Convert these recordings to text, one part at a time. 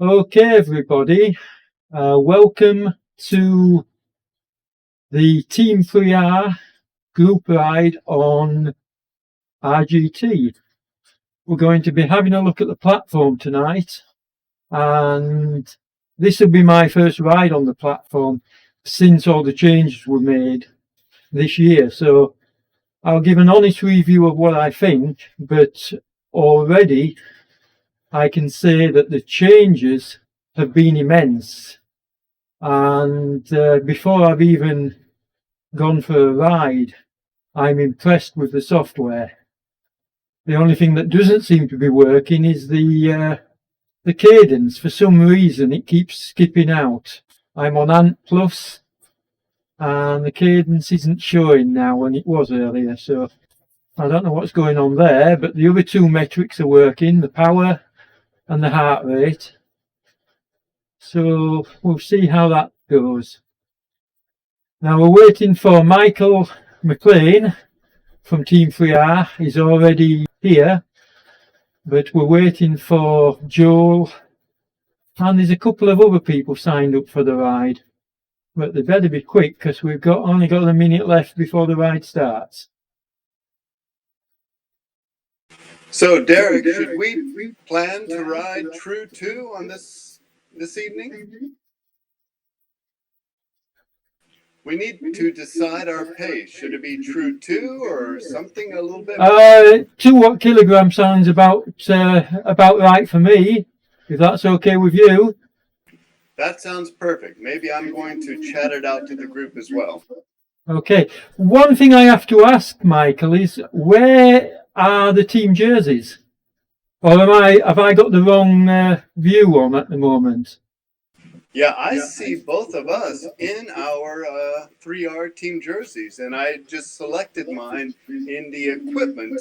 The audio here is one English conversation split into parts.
Okay, everybody, welcome to the Team 3R group ride on RGT. We're going to be having a look at the platform tonight, and this will be my first ride on the platform since all the changes were made this year. So I'll give an honest review of what I think, but already I can say that the changes have been immense. And before I've even gone for a ride, I'm impressed with the software. The only thing that doesn't seem to be working is the cadence. For some reason, it keeps skipping out. I'm on Ant Plus, and the cadence isn't showing now when it was earlier. So I don't know what's going on there, but the other two metrics are working, the power and the heart rate. So we'll see how that goes. Now we're waiting for Michael McLean from Team 3R. He's already here, but we're waiting for Joel, and there's a couple of other people signed up for the ride, but they better be quick because we've only got a minute left before the ride starts. So Derek, should we plan to ride True 2 on this evening? We need to decide our pace. Should it be True 2 or something a little bit? 2 kilogram sounds about right for me, if that's okay with you. That sounds perfect. Maybe I'm going to chat it out to the group as well. Okay. One thing I have to ask, Michael, is where are the team jerseys? Or have I got the wrong view on at the moment? Yeah, I see both of us in our 3R team jerseys, and I just selected mine in the equipment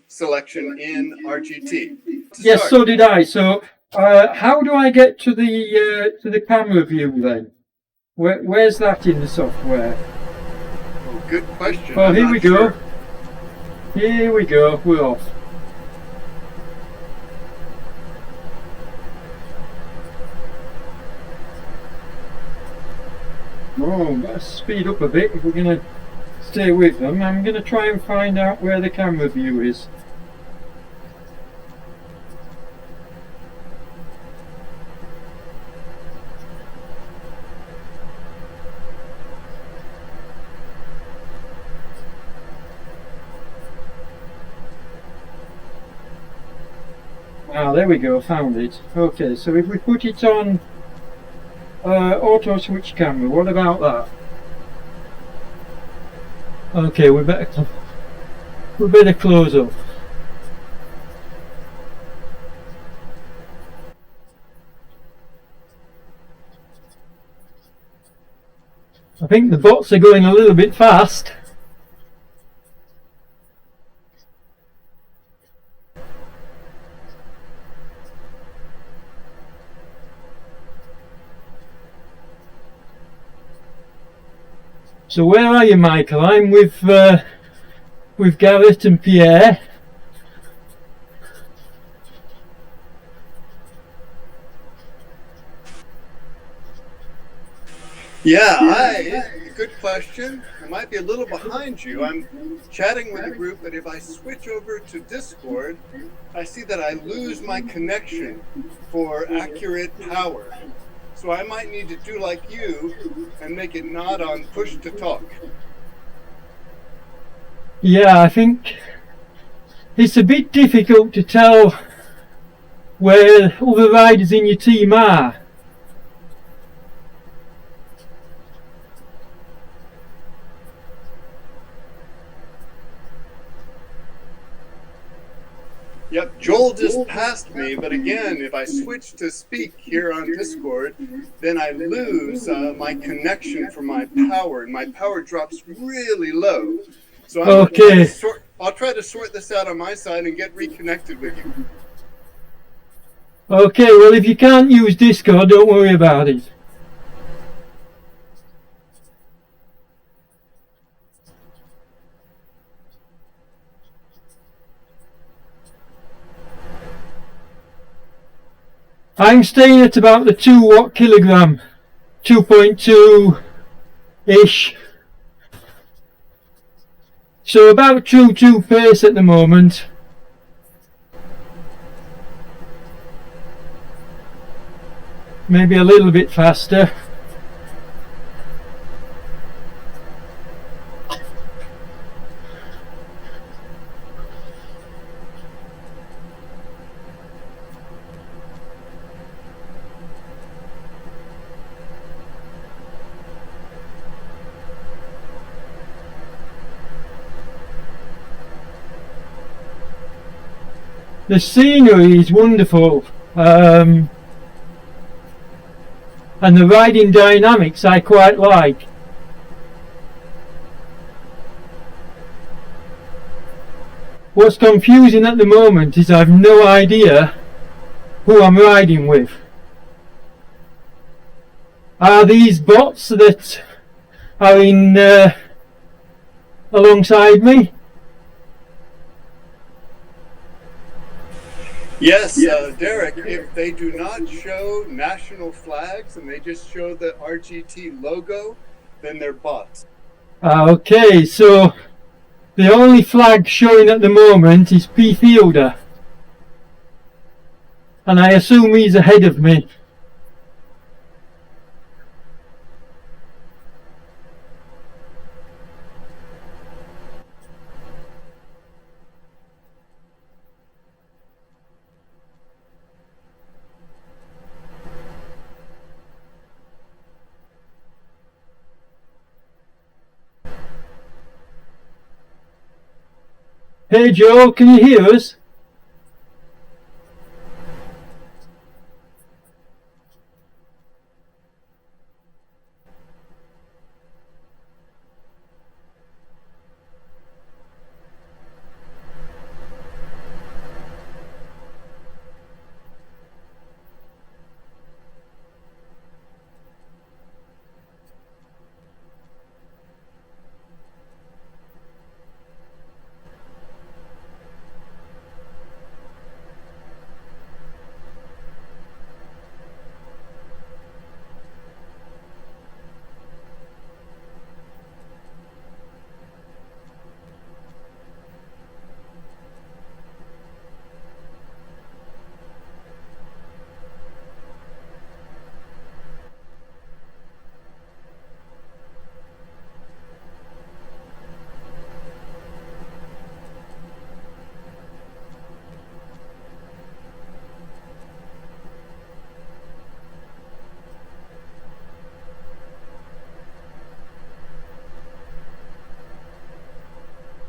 selection in RGT. Yes, so did I. So how do I get to the camera view then? Where's that in the software? Oh, good question. Oh, here we go. Here we go. We're off. Oh, let's speed up a bit if we're going to stay with them. I'm going to try and find out where the camera view is. Ah, there we go, found it. Okay, so if we put it on auto switch camera, what about that? Okay, we better close up. I think the bots are going a little bit fast. So where are you, Michael? I'm with Garrett and Pierre. Yeah, good question. I might be a little behind you. I'm chatting with the group, but if I switch over to Discord, I see that I lose my connection for accurate power. So I might need to do like you and make it not on push to talk. Yeah, I think it's a bit difficult to tell where other riders in your team are. Yep, Joel just passed me, but again, if I switch to speak here on Discord, then I lose my connection for my power, and my power drops really low. So I'll try to sort this out on my side and get reconnected with you. Okay, well, if you can't use Discord, don't worry about it. I'm staying at about the 2 watt kilogram, 2.2-ish. So about 2 pace at the moment. Maybe a little bit faster. The scenery is wonderful, and the riding dynamics I quite like. What's confusing at the moment is I've no idea who I'm riding with. Are these bots that are in alongside me? Yes, Derek, if they do not show national flags and they just show the RGT logo, then they're bots. Okay, so the only flag showing at the moment is P Fielder, and I assume he's ahead of me. Hey Joe, can you hear us?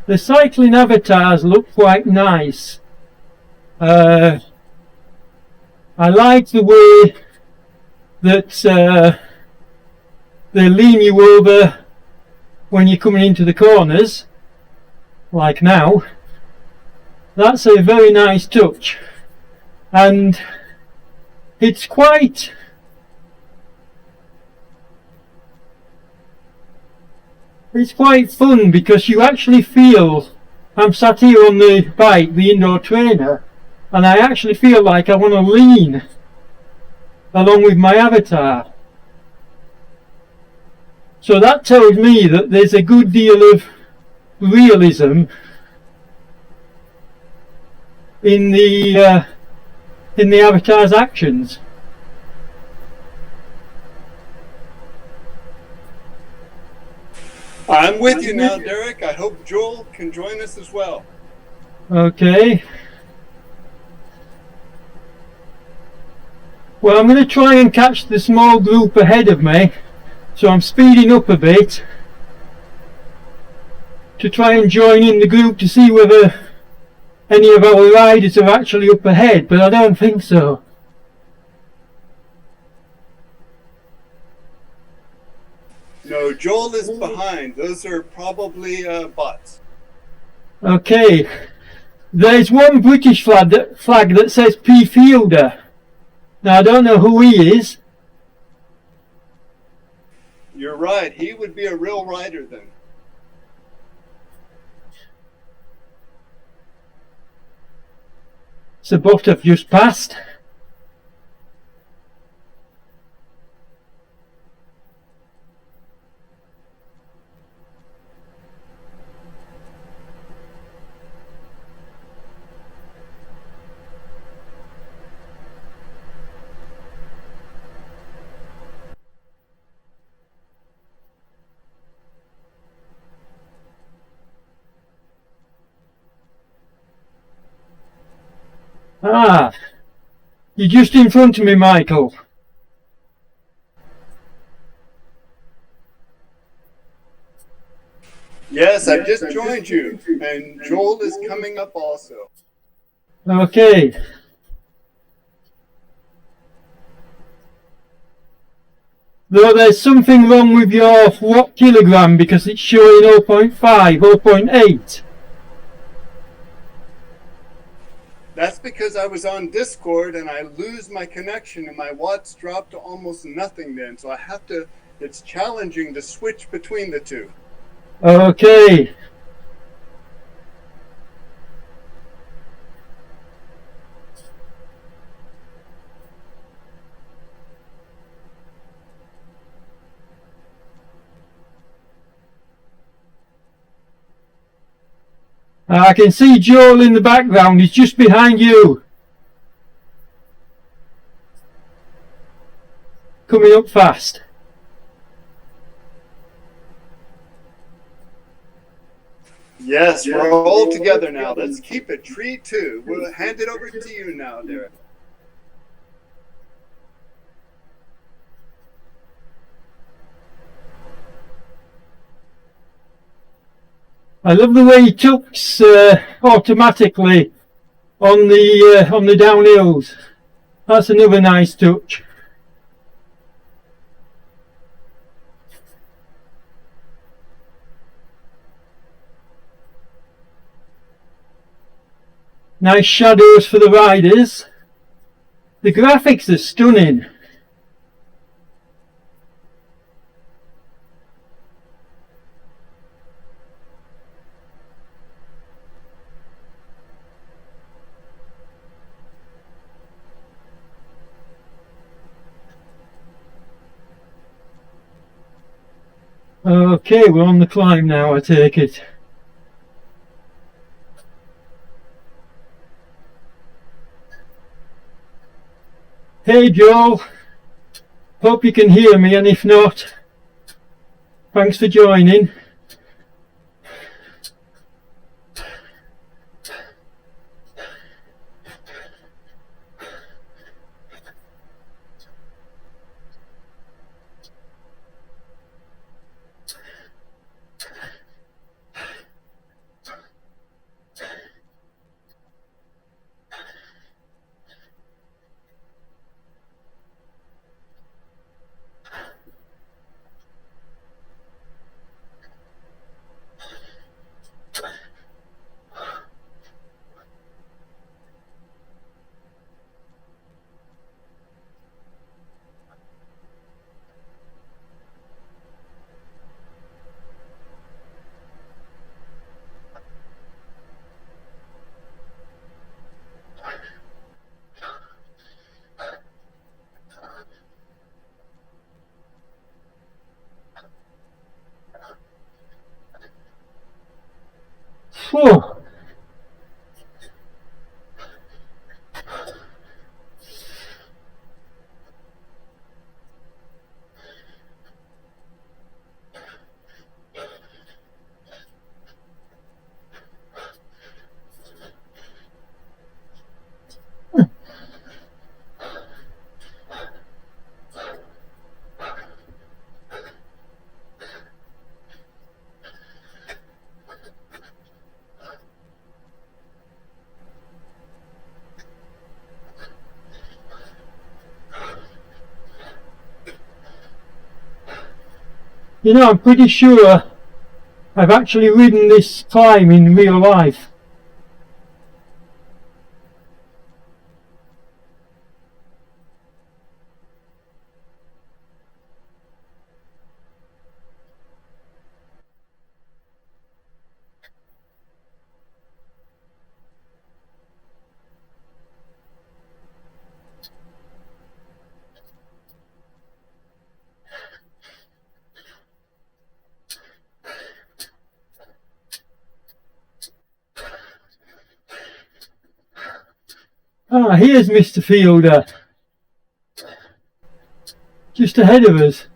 The cycling avatars look quite nice. I like the way that they lean you over when you're coming into the corners, like now. That's a very nice touch, and it's quite fun because you actually feel, I'm sat here on the bike, the indoor trainer, and I actually feel like I want to lean along with my avatar. So that tells me that there's a good deal of realism in the avatar's actions. I'm with you now, Derek. I hope Joel can join us as well. Okay. Well, I'm going to try and catch the small group ahead of me, so I'm speeding up a bit to try and join in the group to see whether any of our riders are actually up ahead, but I don't think so. No, Joel is behind. Those are probably bots. Okay. There's one British flag that says P Fielder. Now I don't know who he is. You're right. He would be a real rider then. It's a bot I've just passed. Ah, you're just in front of me, Michael. Yes, I've just joined you, and Joel is coming up also. Okay. Though there's something wrong with your watt kilogram because it's showing 0.5, 0.8. That's because I was on Discord and I lose my connection and my watts drop to almost nothing then. So I have to, it's challenging to switch between the two. Okay. I can see Joel in the background. He's just behind you. Coming up fast. Yes, we're all together now. Let's keep it tree two. We'll hand it over to you now, Derek. I love the way he tucks automatically on the downhills. That's another nice touch. Nice shadows for the riders. The graphics are stunning. Okay, we're on the climb now, I take it. Hey Joel, hope you can hear me, and if not, thanks for joining. Whew. You know, I'm pretty sure I've actually ridden this climb in real life. Ah, here's Mr. Fielder, just ahead of us.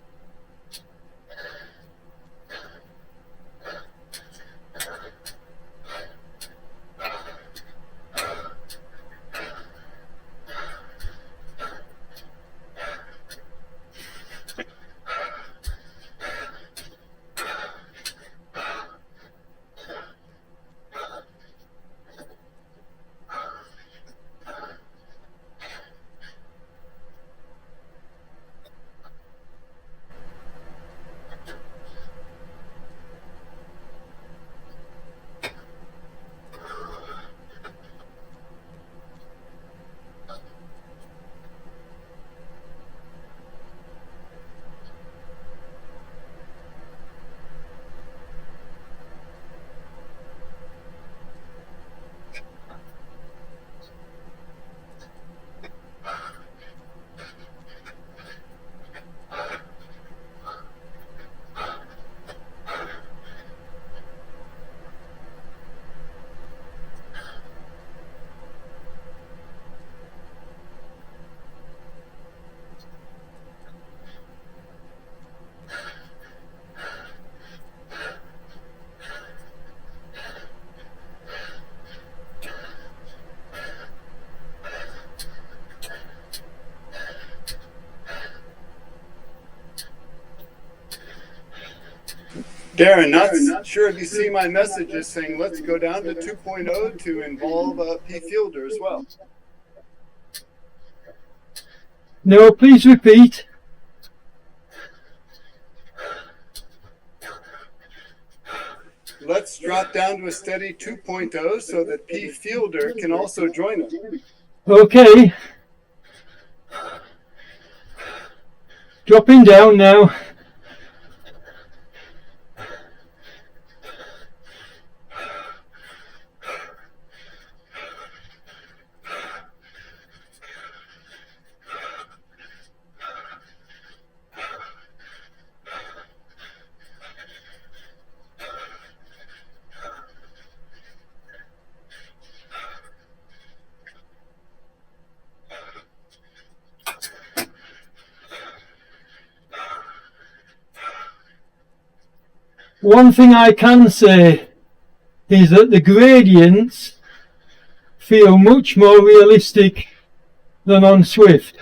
Darren, not sure if you see my messages saying let's go down to 2.0 to involve P. Fielder as well. No, please repeat. Let's drop down to a steady 2.0 so that P. Fielder can also join us. Okay. Dropping down now. One thing I can say is that the gradients feel much more realistic than on Zwift.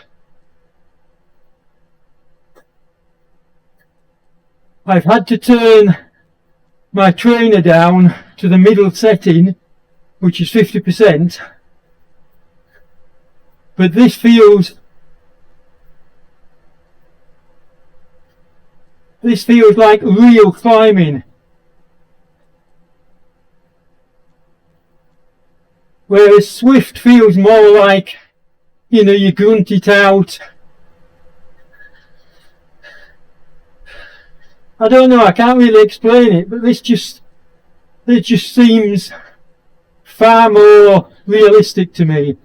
I've had to turn my trainer down to the middle setting, which is 50%, but this feels like real climbing. Whereas Zwift feels more like, you know, you grunt it out. I don't know, I can't really explain it, but it just seems far more realistic to me.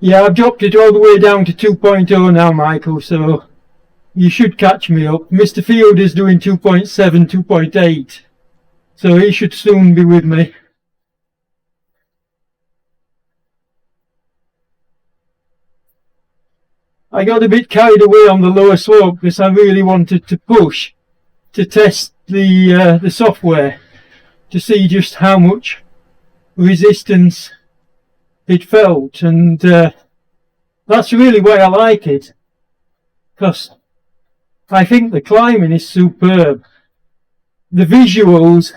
Yeah, I've dropped it all the way down to 2.0 now, Michael, so you should catch me up. Mr. Fielder's doing 2.7, 2.8, so he should soon be with me. I got a bit carried away on the lower slope because I really wanted to push to test the software to see just how much resistance it felt, and that's really why I like it, because I think the climbing is superb. The visuals,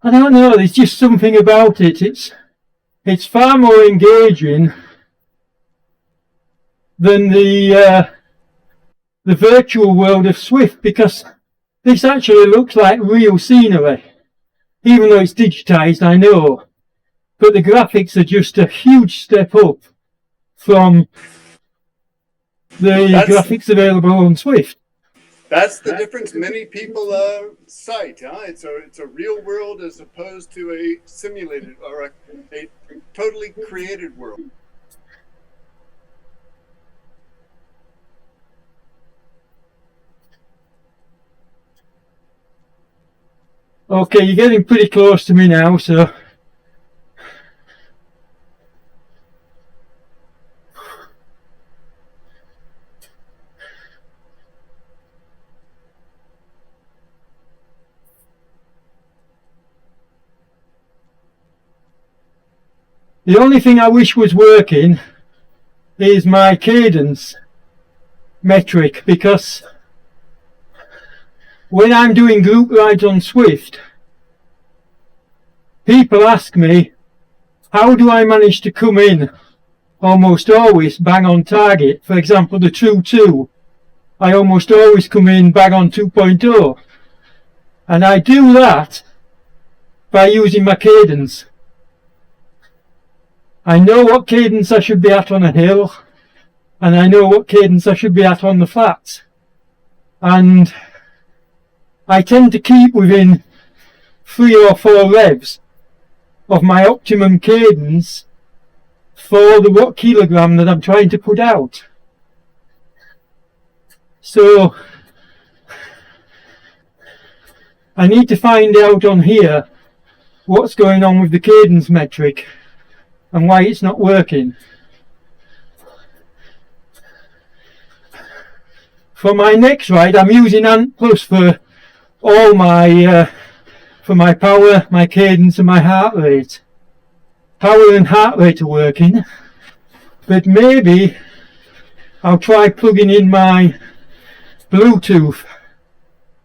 I don't know, there's just something about it. It's far more engaging than the virtual world of Zwift, because this actually looks like real scenery, even though it's digitized, I know. But the graphics are just a huge step up from the graphics available on Zwift. That's the difference many people cite. Huh? It's a real world as opposed to a simulated or a totally created world. Okay, you're getting pretty close to me now, so... The only thing I wish was working is my cadence metric, because when I'm doing group rides on Zwift, people ask me, how do I manage to come in almost always bang on target? For example, the True 2, I almost always come in bang on 2.0. And I do that by using my cadence. I know what cadence I should be at on a hill, and I know what cadence I should be at on the flats. And I tend to keep within 3 or 4 revs of my optimum cadence for the watt kilogram that I'm trying to put out. So I need to find out on here what's going on with the cadence metric and why it's not working. For my next ride, I'm using Ant Plus for all my for my power, my cadence and my heart rate. Power and heart rate are working, but maybe I'll try plugging in my Bluetooth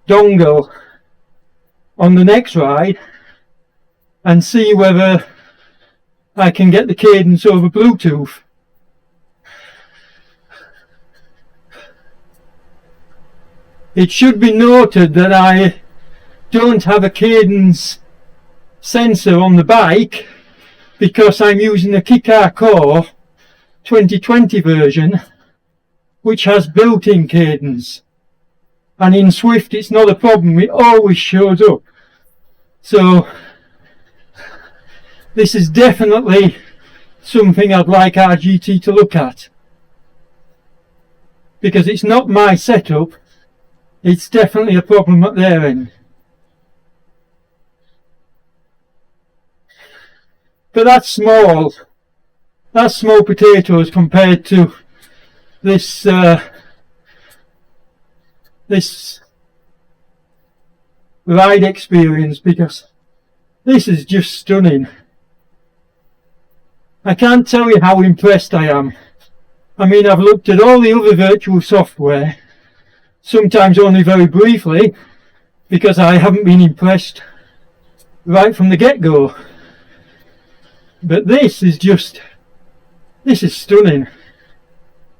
dongle on the next ride and see whether I can get the cadence over Bluetooth. It should be noted that I don't have a cadence sensor on the bike because I'm using a Kickr Core 2020 version which has built-in cadence, and in Zwift it's not a problem, it always shows up. So this is definitely something I'd like RGT to look at, because it's not my setup, it's definitely a problem at their end. But that's small potatoes compared to this this ride experience, because this is just stunning. I can't tell you how impressed I am. I mean, I've looked at all the other virtual software, sometimes only very briefly, because I haven't been impressed right from the get-go. But this is stunning.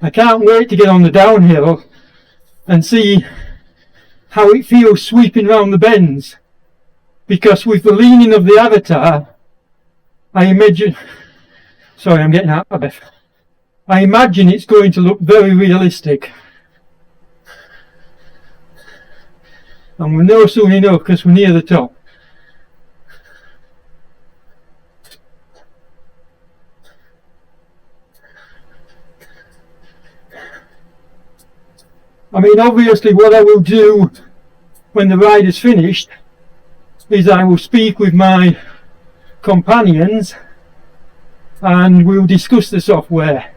I can't wait to get on the downhill and see how it feels sweeping round the bends, because with the leaning of the avatar, I imagine it's going to look very realistic. And we'll know soon enough because we're near the top. I mean, obviously what I will do when the ride is finished is I will speak with my companions and we'll discuss the software.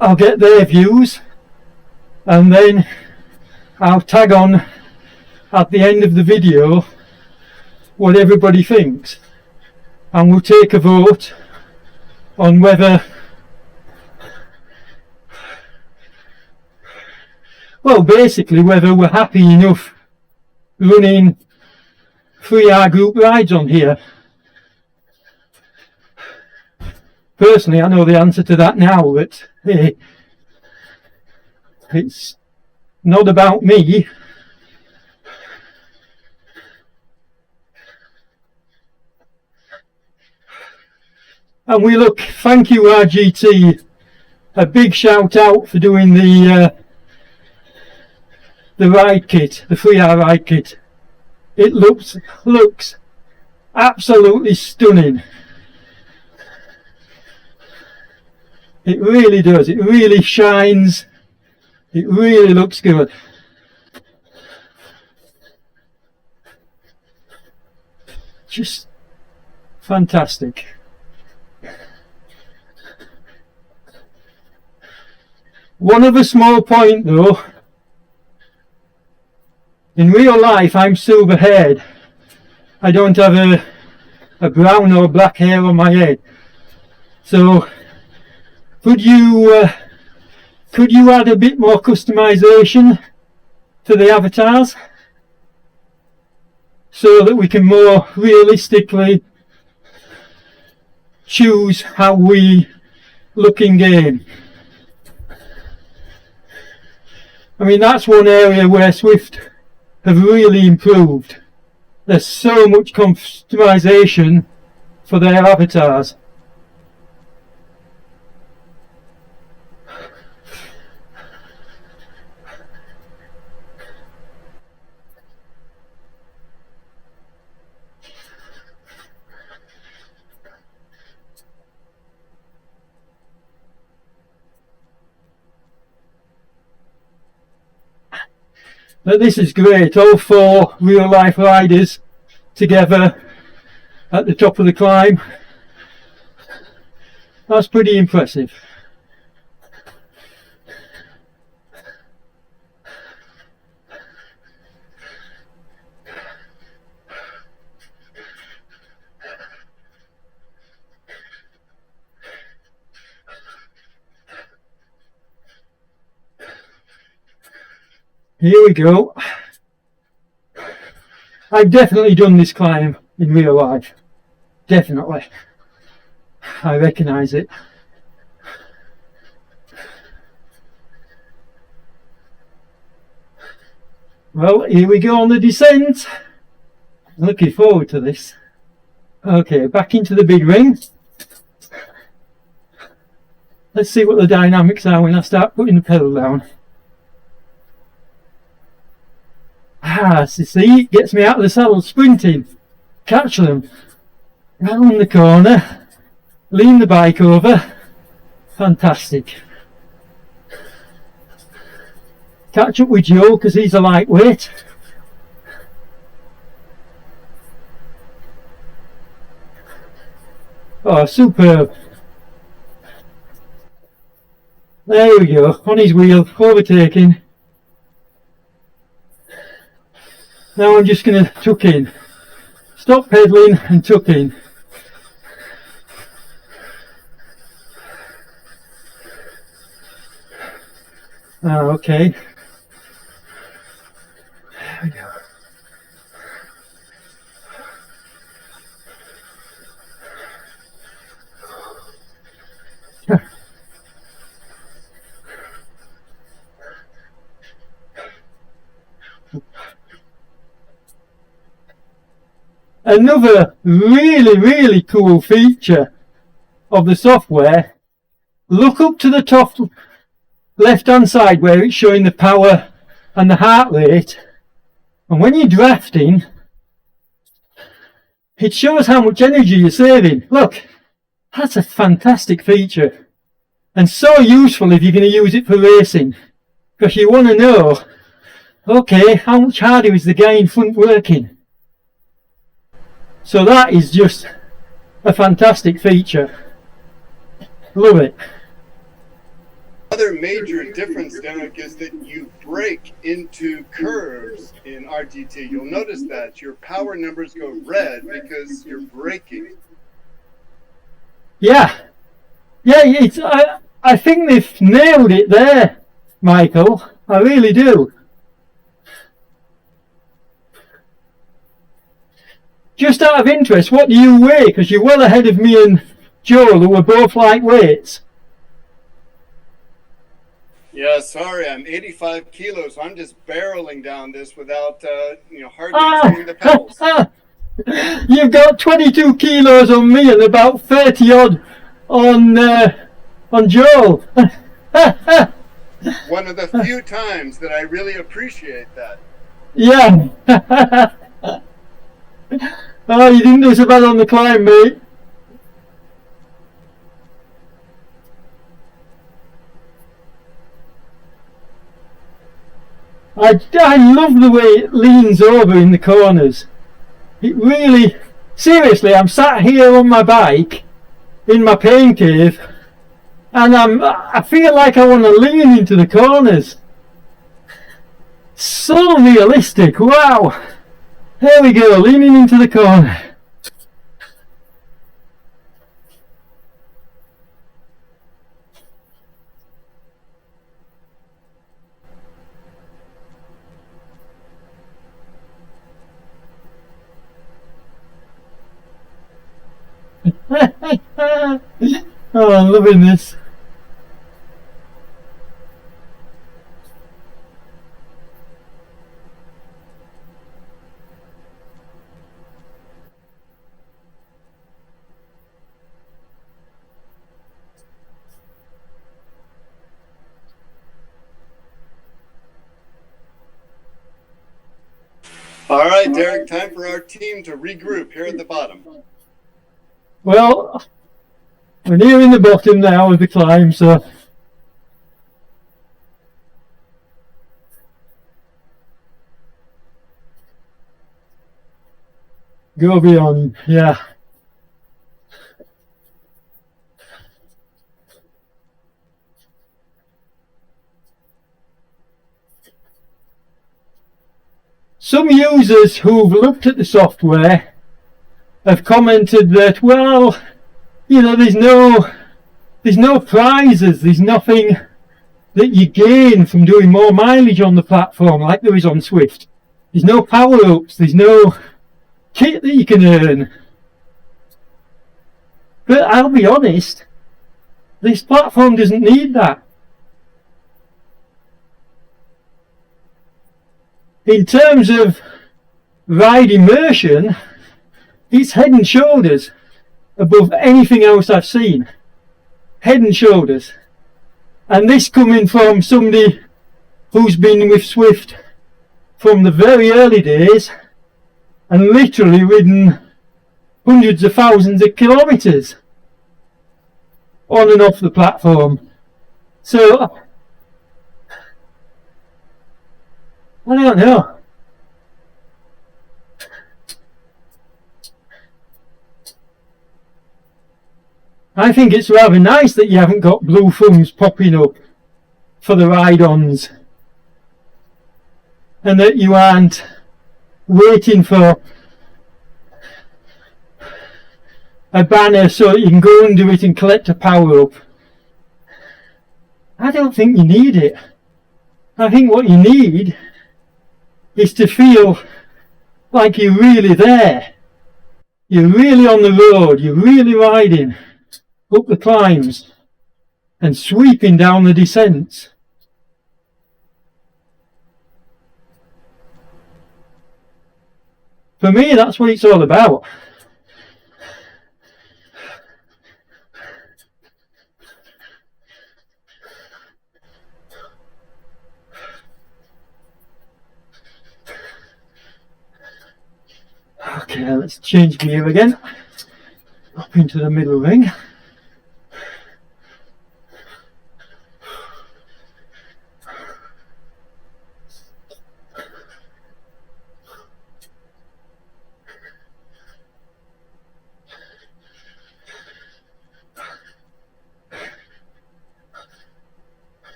I'll get their views and then I'll tag on at the end of the video what everybody thinks, and we'll take a vote on whether, well, basically whether we're happy enough running 3-hour group rides on here. Personally, I know the answer to that now, but hey, it's not about me. And we look, thank you RGT, a big shout out for doing the ride kit, the 3-hour ride kit. It looks absolutely stunning. It really does, it really shines, it really looks good. Just fantastic. One other small point though, in real life I'm silver haired. I don't have a brown or black hair on my head. So could you add a bit more customization to the avatars so that we can more realistically choose how we look in game? I mean, that's one area where Zwift have really improved. There's so much customization for their avatars. But this is great, all 4 real life riders together at the top of the climb. That's pretty impressive. Here we go. I've definitely done this climb in real life. Definitely. I recognise it. Well, here we go on the descent. Looking forward to this. Okay, back into the big ring. Let's see what the dynamics are when I start putting the pedal down. Ah, see, it gets me out of the saddle sprinting. Catch them. Round the corner. Lean the bike over. Fantastic. Catch up with Joe because he's a lightweight. Oh, superb. There we go, on his wheel, overtaking. Now I'm just going to tuck in. Stop pedalling and tuck in. Okay. There we go. Another really cool feature of the software, look up to the top left hand side where it's showing the power and the heart rate, and when you're drafting it shows how much energy you're saving. Look, that's a fantastic feature and so useful if you're going to use it for racing, because you want to know, okay, how much harder is the guy in front working. So that is just a fantastic feature. Love it. Other major difference, Derek, is that you break into curves in RGT. You'll notice that your power numbers go red because you're braking. Yeah, it's. I think they've nailed it there, Michael. I really do. Just out of interest, what do you weigh? Because you're well ahead of me and Joel, who are both lightweights. Yeah, sorry, I'm 85 kilos. I'm just barreling down this without, hardly turning the pedals. You've got 22 kilos on me and about 30 odd on Joel. One of the few times that I really appreciate that. Yeah. Oh, you didn't do so bad on the climb, mate. I love the way it leans over in the corners. It really, seriously, I'm sat here on my bike in my pain cave and I feel like I want to lean into the corners. So realistic, wow. There we go, leaning into the corner. Oh, I'm loving this. All right, Derek, time for our team to regroup here at the bottom. Well, we're nearing the bottom now of the climb, so go beyond, yeah. some users who've looked at the software have commented that, well, you know, there's no prizes, there's nothing that you gain from doing more mileage on the platform like there is on Zwift. There's no power-ups, there's no kit that you can earn. But I'll be honest, this platform doesn't need that. In terms of ride immersion, it's head and shoulders above anything else I've seen. Head and shoulders. And this coming from somebody who's been with Zwift from the very early days and literally ridden hundreds of thousands of kilometres on and off the platform. So, I don't know. I think it's rather nice that you haven't got blue thumbs popping up for the ride-ons, and that you aren't waiting for a banner so that you can go and do it and collect a power-up. I don't think you need it. I think what you need is to feel like you're really there. You're really on the road, you're really riding up the climbs and sweeping down the descents. For me, that's what it's all about. Okay, let's change gear again. Up into the middle ring.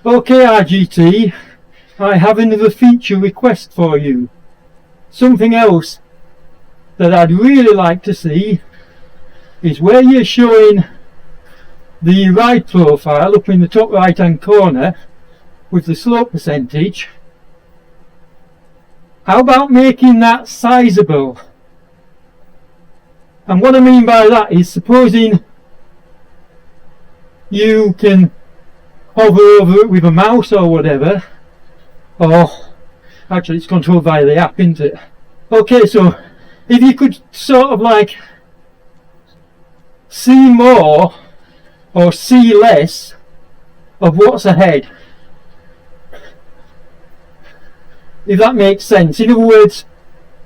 Okay, RGT, I have another feature request for you. Something else that I'd really like to see is where you're showing the ride profile up in the top right hand corner with the slope percentage. How about making that sizable? And what I mean by that is, supposing you can hover over it with a mouse or whatever, or actually it's controlled via the app, isn't it? Okay, so if you could sort of like see more or see less of what's ahead, if that makes sense. In other words,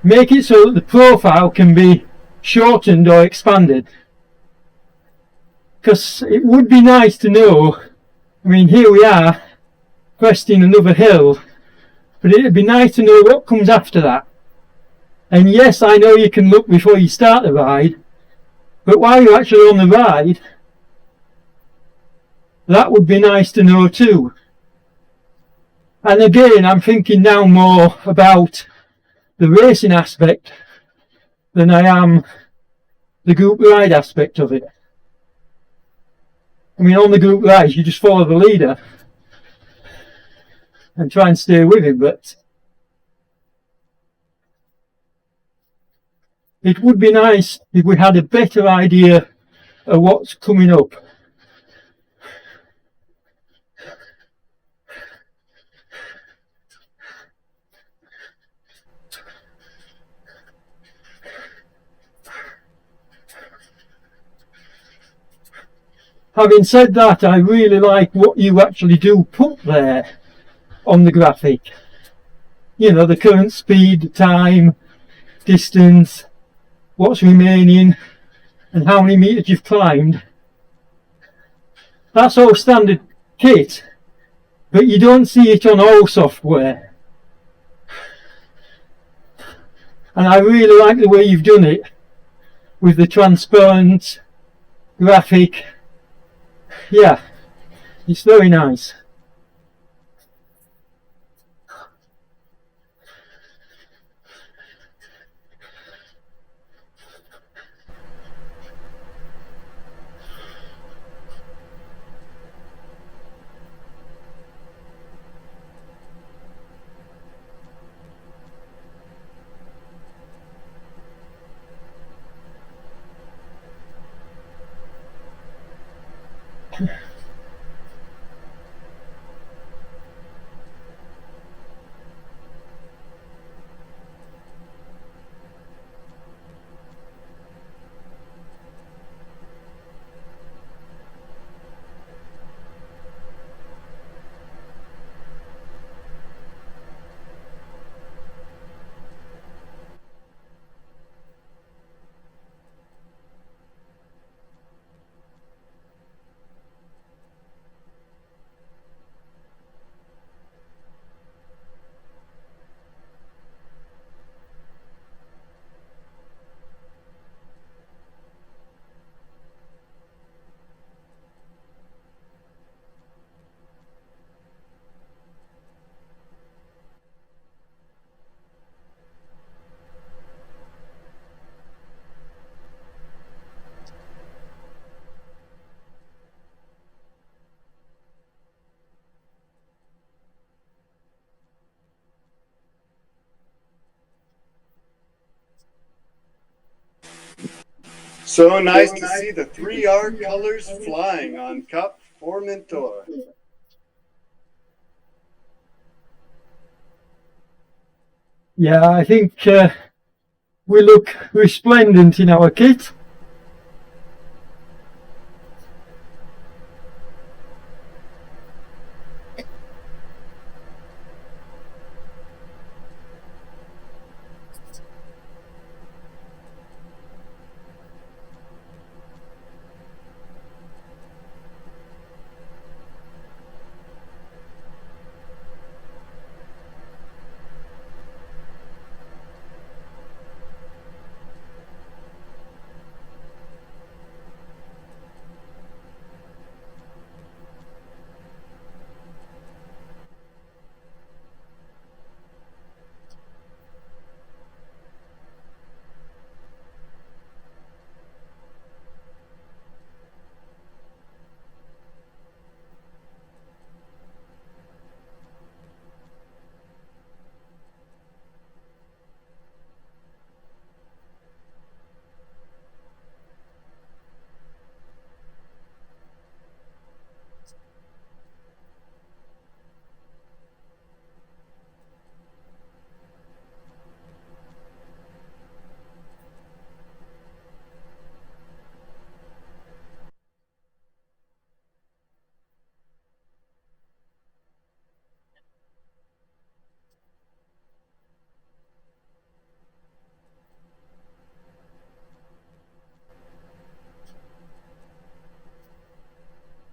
make it so that the profile can be shortened or expanded, because it would be nice to know. I mean, here we are cresting another hill, but it'd be nice to know what comes after that. And yes, I know you can look before you start the ride, but while you're actually on the ride, that would be nice to know too. And again, I'm thinking now more about the racing aspect than I am the group ride aspect of it. I mean, on the group rides, you just follow the leader and try and stay with him, but it would be nice if we had a better idea of what's coming up. Having said that, I really like what you actually do put there on the graphic. you know, the current speed, the time, distance, what's remaining, and how many meters you've climbed. That's all standard kit, but you don't see it on all software. And I really like the way you've done it with the transparent graphic. Yeah, it's very nice. So nice to see the 3R colors flying on Cup Formentor. Yeah, I think we look resplendent in our kit.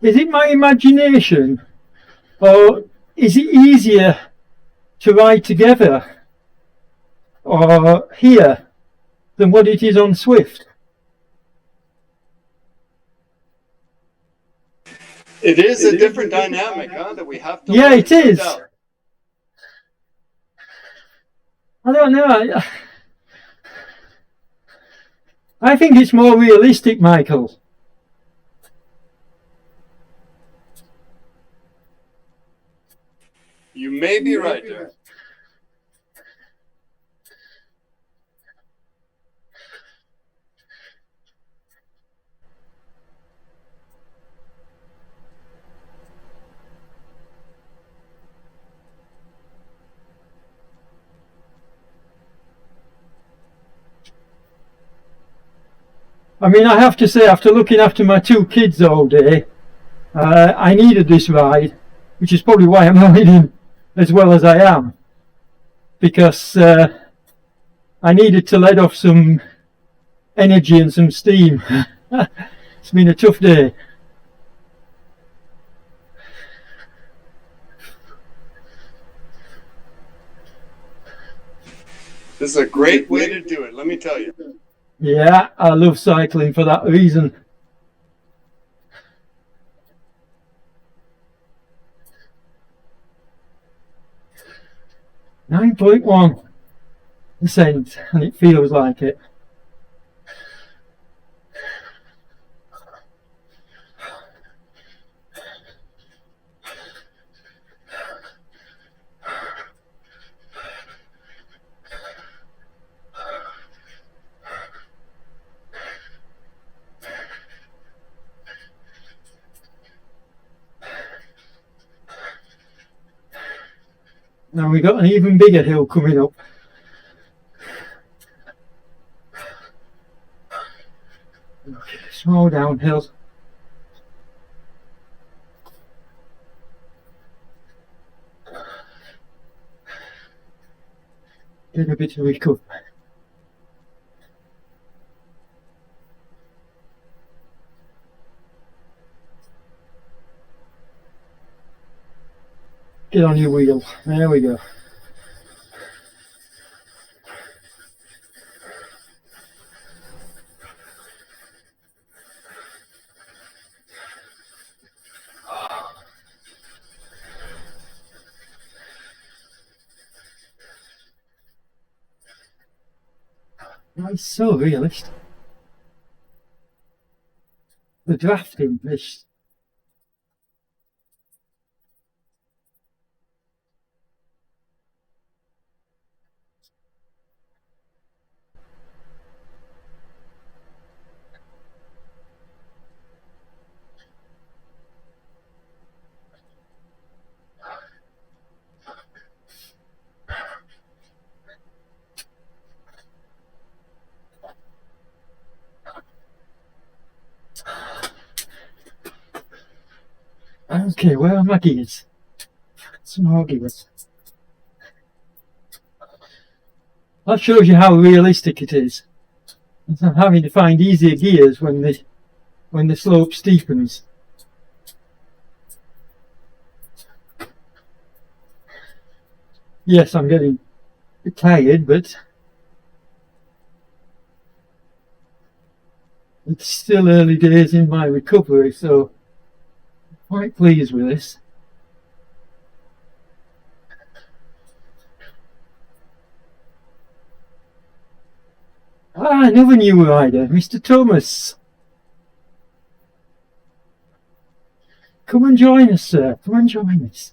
Is it my imagination, or is it easier to ride together or here than what it is on Zwift? It is a different dynamic, that we have to. Yeah, it is. I don't know. I think it's more realistic, Michael. You may be right there. I mean, I have to say, after looking after my two kids all day, I needed this ride, which is probably why I'm riding as well as I am. because I needed to let off some energy and some steam. It's been a tough day. This is a great way to do it, let me tell you. Yeah, I love cycling for that reason. .1%, and it feels like it. Now we got an even bigger hill coming up. Okay, small downhill. Get a bit of recovery. Get on your wheel. There we go. That's so realistic. The drafting is okay. Where are my gears? Some more gears. That shows you how realistic it is. I'm having to find easier gears when the slope steepens. Yes, I'm getting tired, but it's still early days in my recovery, so I'm quite pleased with this. Ah, another new rider, Mr. Thomas. Come and join us, sir. Come and join us.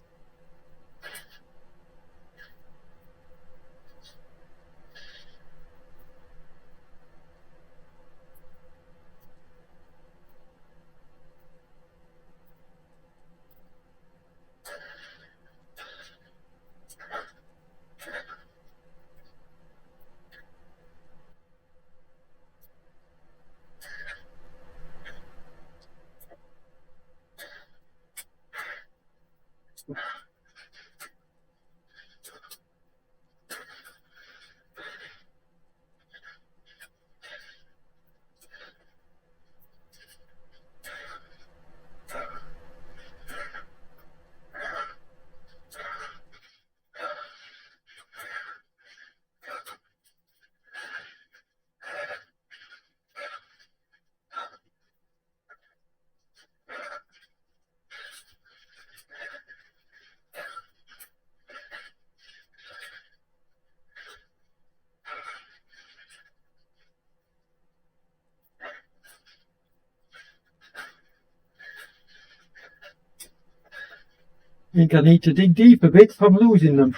I think I need to dig deep a bit if I'm losing them.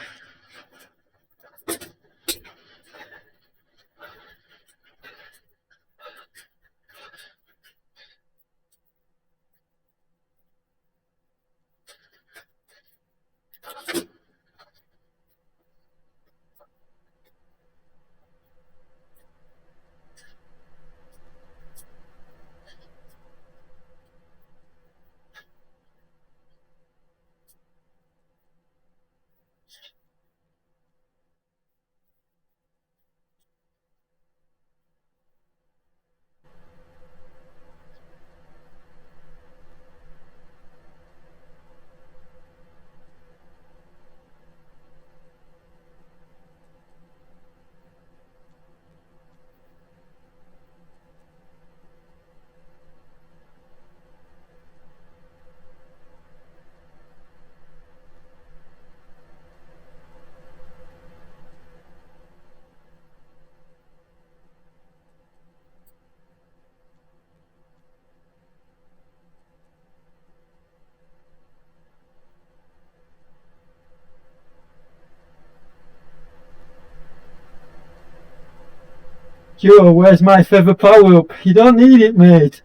Joe, where's my feather power up? You don't need it, mate.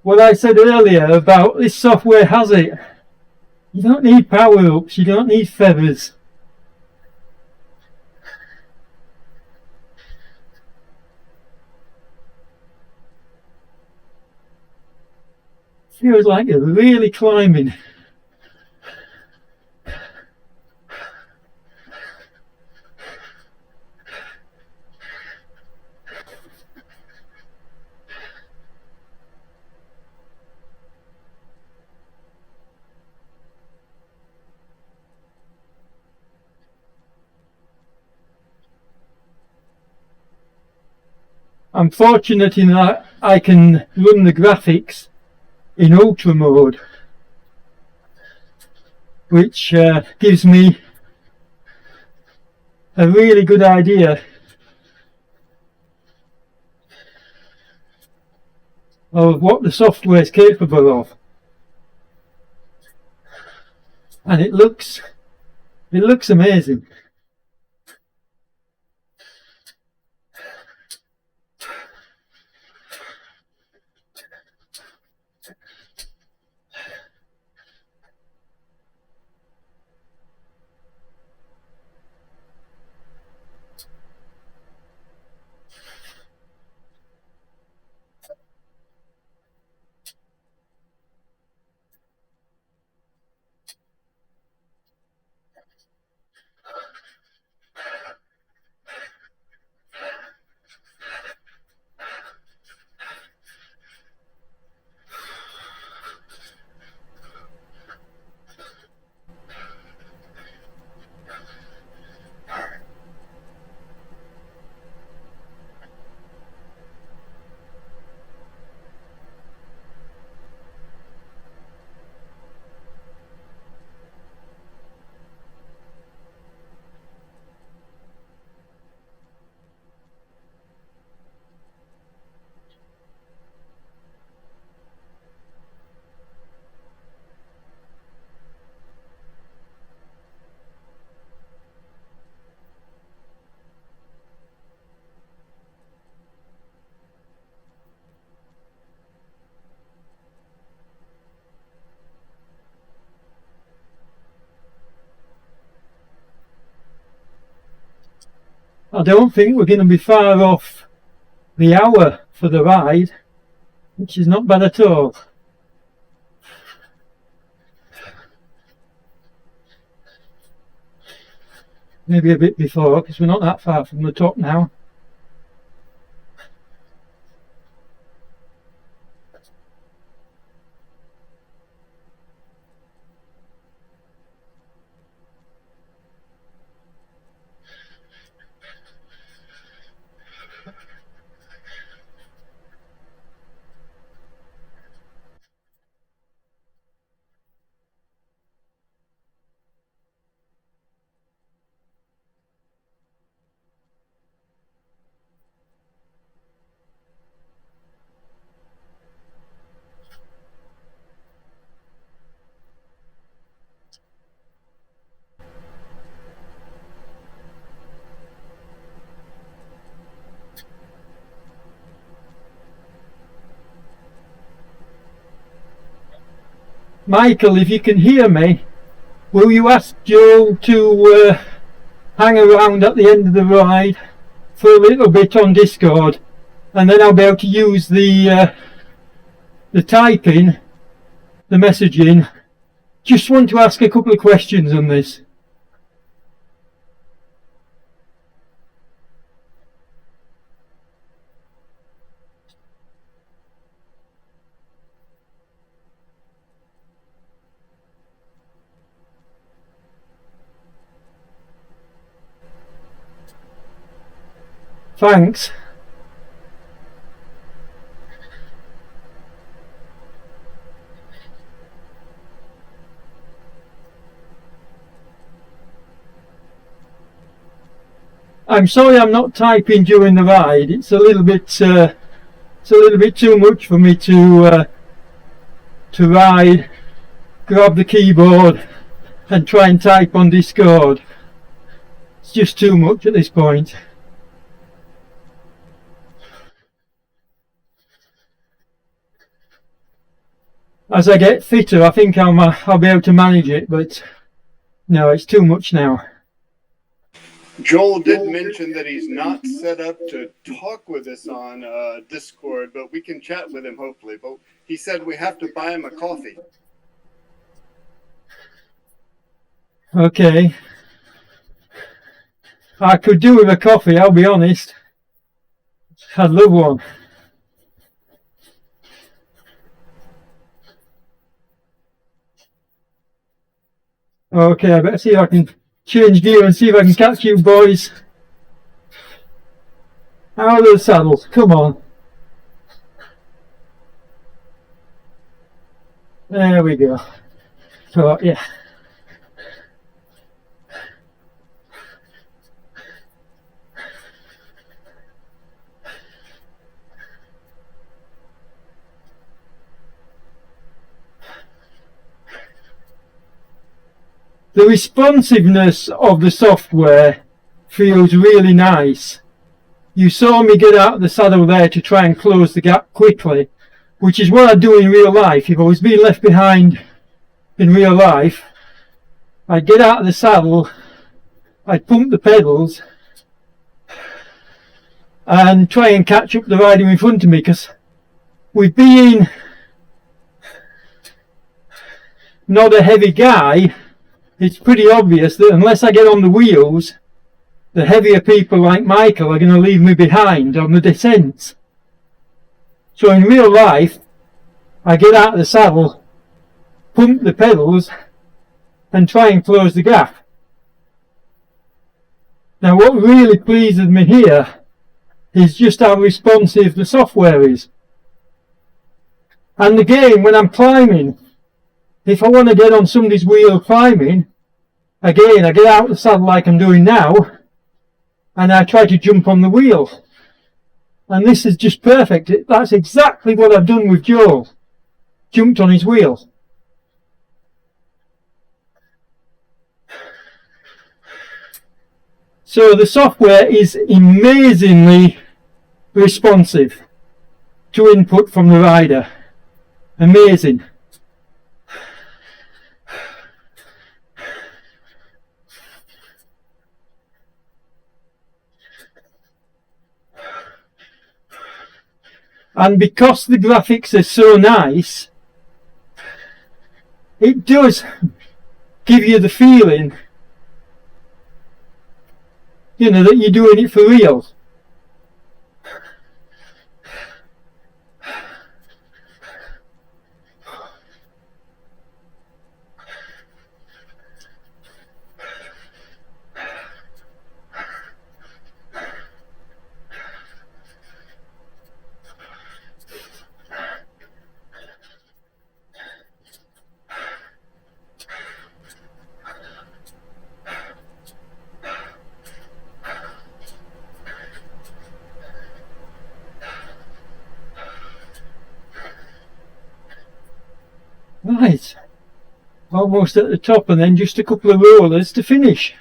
What I said earlier about this software has it. You don't need power ups, you don't need feathers. Feels like you're really climbing. I'm fortunate in that I can run the graphics in ultra mode, which gives me a really good idea of what the software is capable of, and it looks amazing. I don't think we're going to be far off the hour for the ride, which is not bad at all. Maybe a bit before, because we're not that far from the top now. Michael, if you can hear me, will you ask Joe to hang around at the end of the ride for a little bit on Discord, and then I'll be able to use the typing, the messaging. Just want to ask a couple of questions on this. Thanks. I'm sorry I'm not typing during the ride. It's a little bit too much for me to ride, grab the keyboard and try and type on Discord. It's just too much at this point. as I get fitter, I think I'll be able to manage it, but no, it's too much now. Joel did mention that he's not set up to talk with us on Discord, but we can chat with him hopefully. But he said we have to buy him a coffee. Okay. I could do with a coffee, I'll be honest. I'd love one. Okay, I better see if I can change gear and see if I can catch you boys. Out of the saddles, come on. There we go. So, yeah. The responsiveness of the software feels really nice. You saw me get out of the saddle there to try and close the gap quickly, which is what I do in real life. If I was being left behind in real life, I'd get out of the saddle, I'd pump the pedals and try and catch up the rider in front of me, because with being not a heavy guy, it's pretty obvious that unless I get on the wheels, the heavier people like Michael are going to leave me behind on the descents. So in real life, I get out of the saddle, pump the pedals, and try and close the gap. Now what really pleases me here is just how responsive the software is. And again, when I'm climbing, if I want to get on somebody's wheel climbing, again, I get out of the saddle like I'm doing now, and I try to jump on the wheel. And this is just perfect. That's exactly what I've done with Joel. Jumped on his wheel. So the software is amazingly responsive to input from the rider. Amazing. And because the graphics are so nice, it does give you the feeling, you know, that you're doing it for real. Right, almost at the top, and then just a couple of rollers to finish.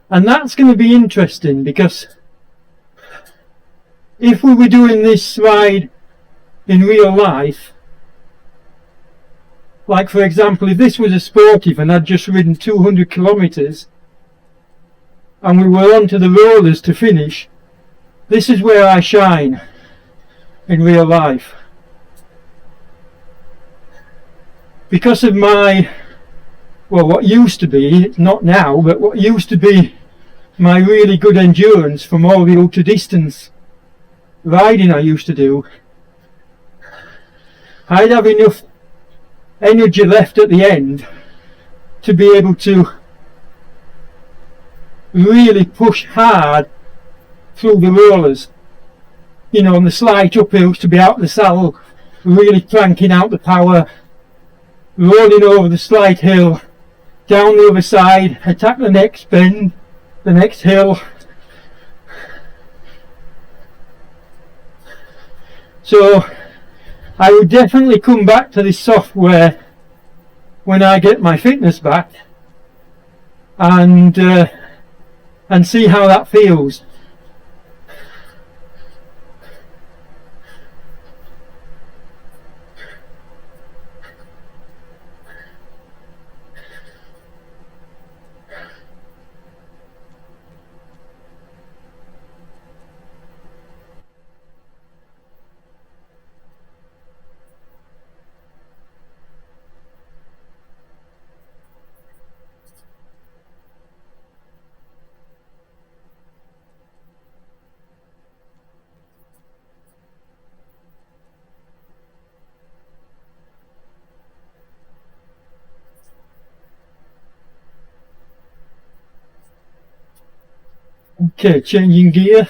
And that's going to be interesting, because if we were doing this ride in real life, like for example, if this was a sportive and I'd just ridden 200 kilometers and we were onto the rollers to finish, this is where I shine in real life. Because of my, well, what used to be, not now, but what used to be my really good endurance from all the ultra distance riding I used to do, I'd have enough energy left at the end to be able to really push hard through the rollers, you know, on the slight uphills, to be out the saddle, really cranking out the power, rolling over the slight hill, down the other side, attack the next bend, the next hill. So I would definitely come back to this software when I get my fitness back and see how that feels. Okay, changing gear.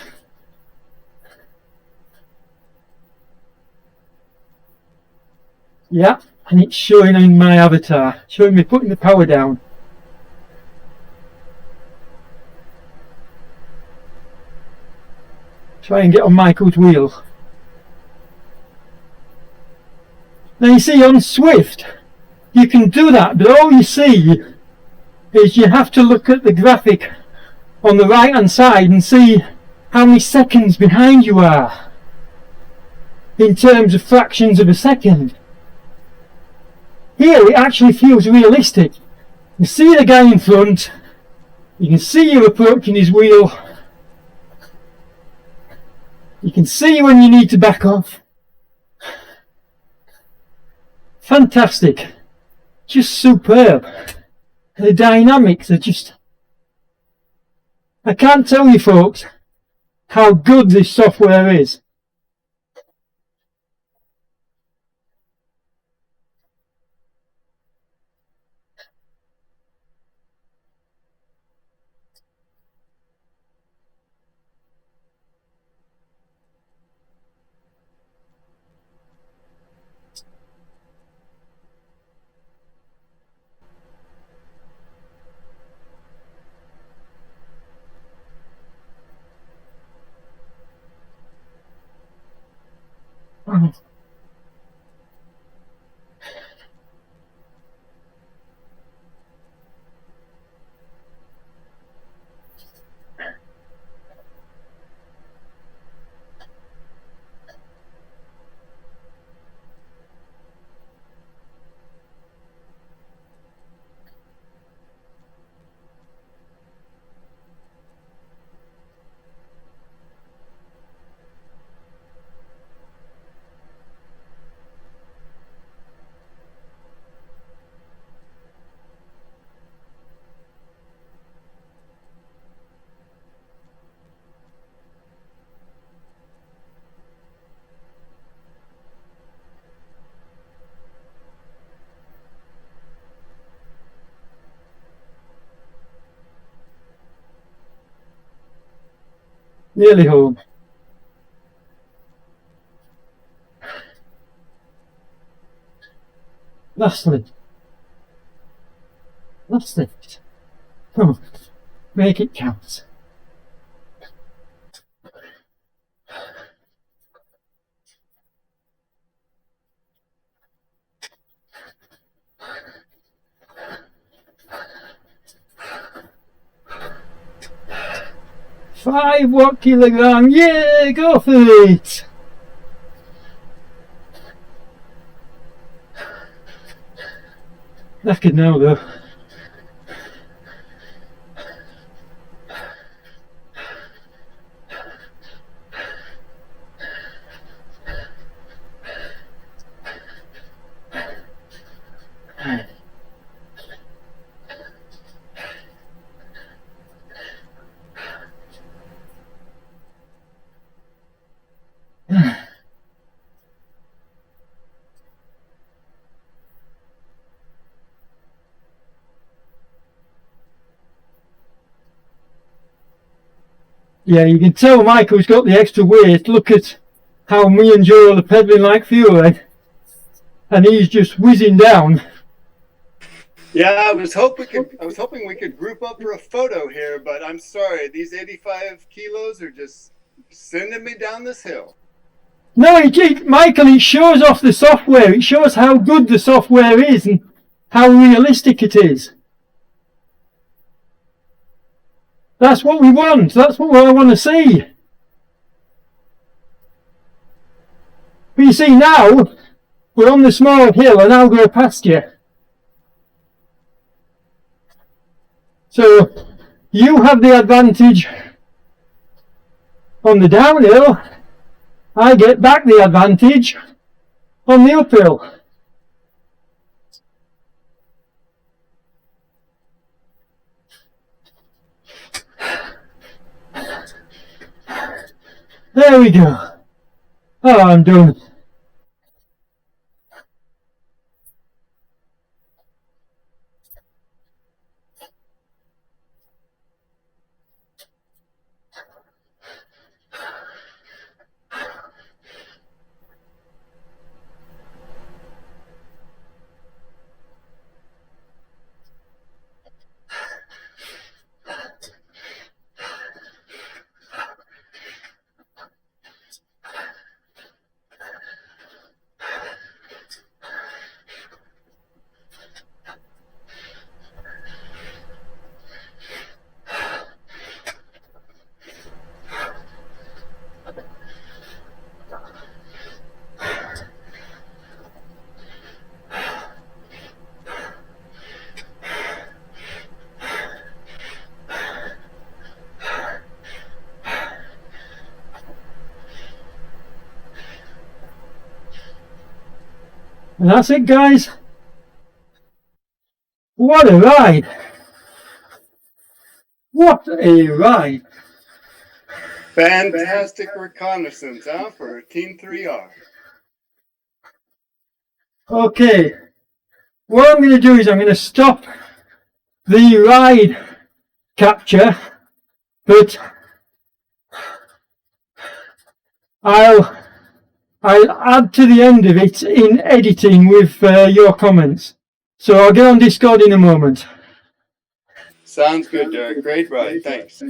Yeah, and it's showing in my avatar, showing me putting the power down. Try and get on Michael's wheel. Now you see on Zwift, you can do that, but all you see is you have to look at the graphic on the right hand side and see how many seconds behind you are in terms of fractions of a second. Here it actually feels realistic. You see the guy in front, you can see you approaching his wheel, you can see when you need to back off. Fantastic. Just superb. The dynamics are just... I can't tell you folks how good this software is. Nearly home. Lastly. Come on, make it count. Five what kilogram? Yeah, go for it! Knackered now though. Yeah, you can tell Michael's got the extra weight. Look at how me and Joel are pedaling like fury, and he's just whizzing down. Yeah, I was hoping we could group up for a photo here, but I'm sorry, these 85 kilos are just sending me down this hill. No, Michael, it shows off the software. It shows how good the software is and how realistic it is. That's what we want. That's what I want to see. But you see now, we're on the small hill and I'll go past you. So you have the advantage on the downhill. I get back the advantage on the uphill. There we go. Oh, I'm done. And that's it, guys. What a ride! What a ride! Fantastic reconnaissance, huh, for Team 3R. Okay, what I'm going to do is I'm going to stop the ride capture, but I'll add to the end of it in editing with your comments. So I'll get on Discord in a moment. Sounds good, Derek. Great ride. Thanks.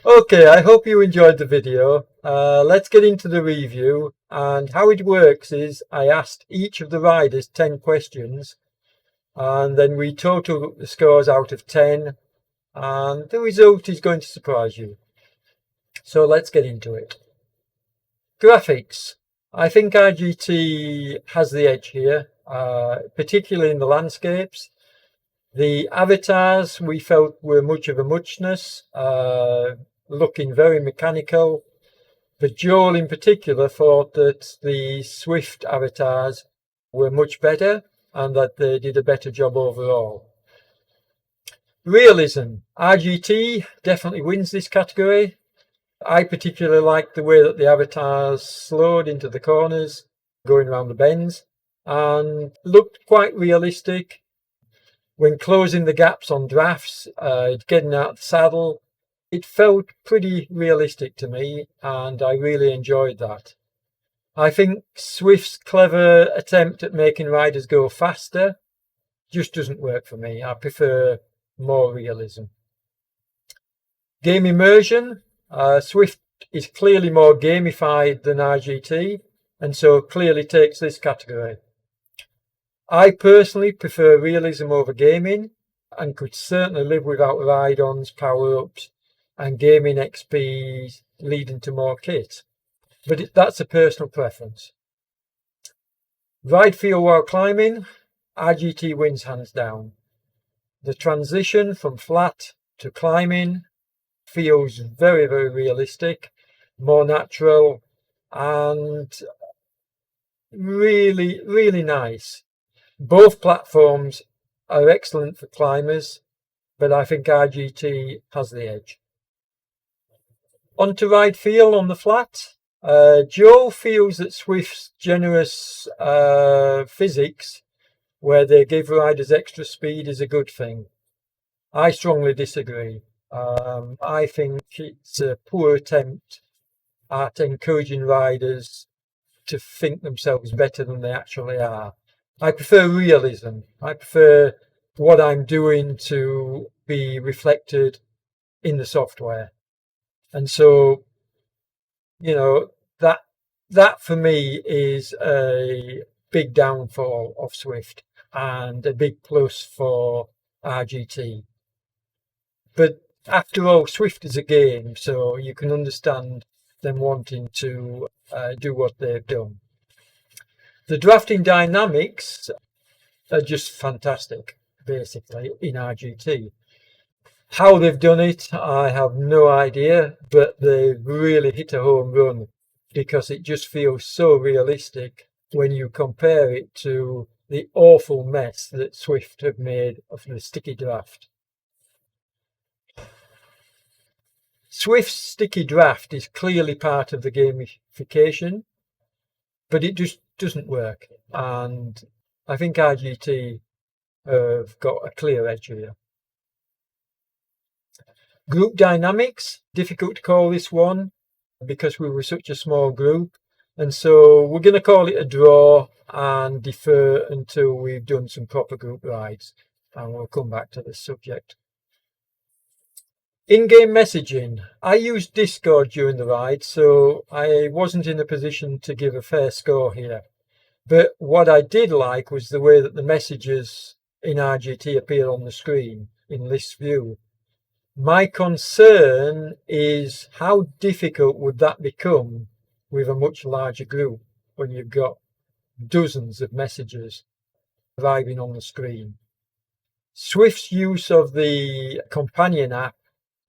Okay, I hope you enjoyed the video. Let's get into the review. And how it works is I asked each of the riders 10 questions, and then we total the scores out of 10, and the result is going to surprise you. So let's get into it. Graphics. I think RGT has the edge here, particularly in the landscapes. The avatars we felt were much of a muchness, looking very mechanical. But Joel in particular thought that the Zwift avatars were much better and that they did a better job overall. Realism. RGT definitely wins this category. I particularly liked the way that the avatars slowed into the corners, going around the bends, and looked quite realistic. When closing the gaps on drafts, getting out of the saddle, it felt pretty realistic to me, and I really enjoyed that. I think Zwift's clever attempt at making riders go faster just doesn't work for me. I prefer more realism. Game immersion. Zwift is clearly more gamified than RGT, and so clearly takes this category. I personally prefer realism over gaming, and could certainly live without ride-ons, power-ups, and gaming XP leading to more kit. But that's a personal preference. Ride feel while climbing, RGT wins hands down. The transition from flat to climbing feels very, very realistic, more natural, and really, really nice. Both platforms are excellent for climbers, but I think RGT has the edge. On to ride feel on the flat. Joe feels that Zwift's generous physics, where they give riders extra speed, is a good thing. I strongly disagree. I think it's a poor attempt at encouraging riders to think themselves better than they actually are. I prefer realism. I prefer what I'm doing to be reflected in the software. And so, you know, that for me is a big downfall of Zwift and a big plus for RGT. But after all, Zwift is a game, so you can understand them wanting to do what they've done. The drafting dynamics are just fantastic, basically, in RGT. How they've done it, I have no idea, but they really hit a home run because it just feels so realistic when you compare it to the awful mess that Zwift have made of the sticky draft. Zwift's sticky draft is clearly part of the gamification, but it just doesn't work, and I think RGT have got a clear edge here. Group dynamics, difficult to call this one because we were such a small group, and so we're going to call it a draw and defer until we've done some proper group rides, and we'll come back to this subject. In-game messaging. I used Discord during the ride, so I wasn't in a position to give a fair score here. But what I did like was the way that the messages in RGT appear on the screen in list view. My concern is how difficult would that become with a much larger group when you've got dozens of messages arriving on the screen. Zwift's use of the companion app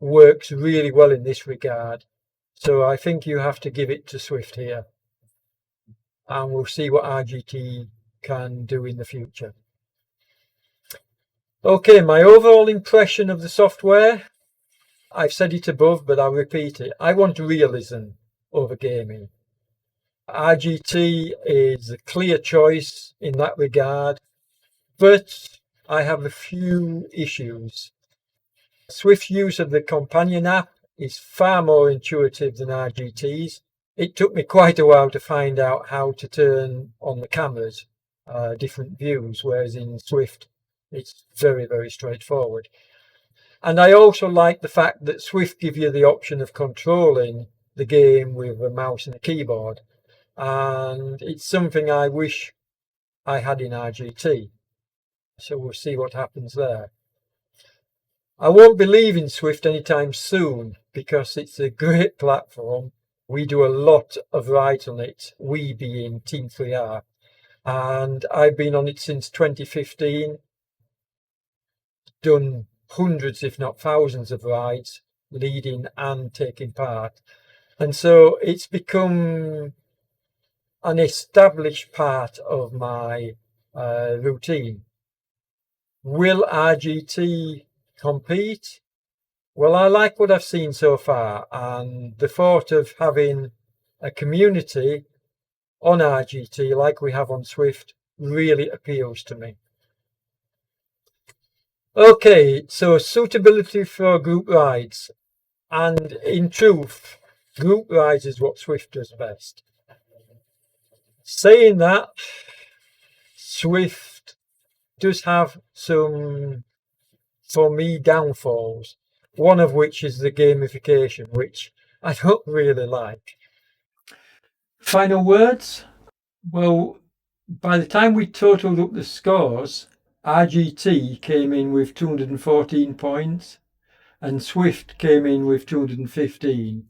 works really well in this regard. So I think you have to give it to Zwift here. And we'll see what RGT can do in the future. Okay, my overall impression of the software, I've said it above, but I'll repeat it. I want realism over gaming. RGT is a clear choice in that regard, but I have a few issues. Zwift's use of the companion app is far more intuitive than RGT's. It took me quite a while to find out how to turn on the cameras, different views, whereas in Zwift it's very, very straightforward. And I also like the fact that Zwift gives you the option of controlling the game with a mouse and a keyboard. And it's something I wish I had in RGT. So we'll see what happens there. I won't be leaving Zwift anytime soon because it's a great platform. We do a lot of rides on it, we being Team 3R. And I've been on it since 2015, done hundreds if not thousands of rides, leading and taking part. And so it's become an established part of my routine. Will RGT compete? Well, I like what I've seen so far, and the thought of having a community on RGT like we have on Zwift really appeals to me. Okay, so suitability for group rides, and in truth, group rides is what Zwift does best. Saying that, Zwift does have some, for me, downfalls, one of which is the gamification, which I don't really like. Final words? Well, by the time we totaled up the scores, RGT came in with 214 points and Zwift came in with 215,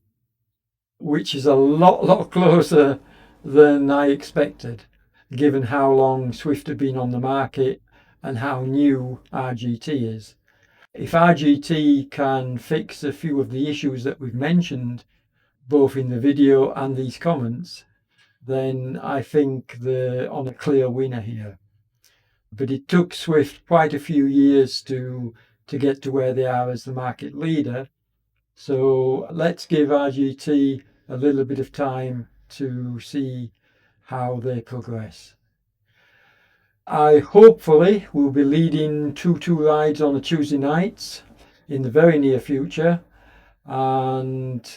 which is a lot closer than I expected, given how long Zwift had been on the market and how new RGT is. If RGT can fix a few of the issues that we've mentioned, both in the video and these comments, then I think they're on a clear winner here. But it took Zwift quite a few years to get to where they are as the market leader. So let's give RGT a little bit of time to see how they progress. I hopefully will be leading 2-2 rides on a Tuesday nights in the very near future. And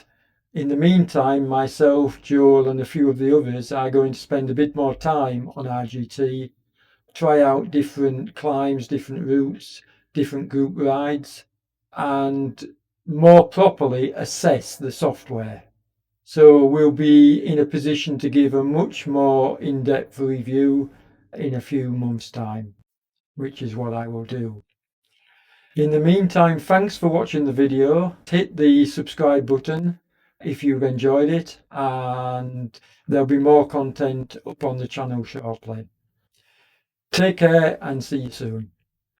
in the meantime, myself, Joel and a few of the others are going to spend a bit more time on RGT, try out different climbs, different routes, different group rides, and more properly assess the software. So we'll be in a position to give a much more in-depth review in a few months' time, which is what I will do. In the meantime, thanks for watching the video. Hit the subscribe button if you've enjoyed it, and there'll be more content up on the channel shortly. Take care and see you soon.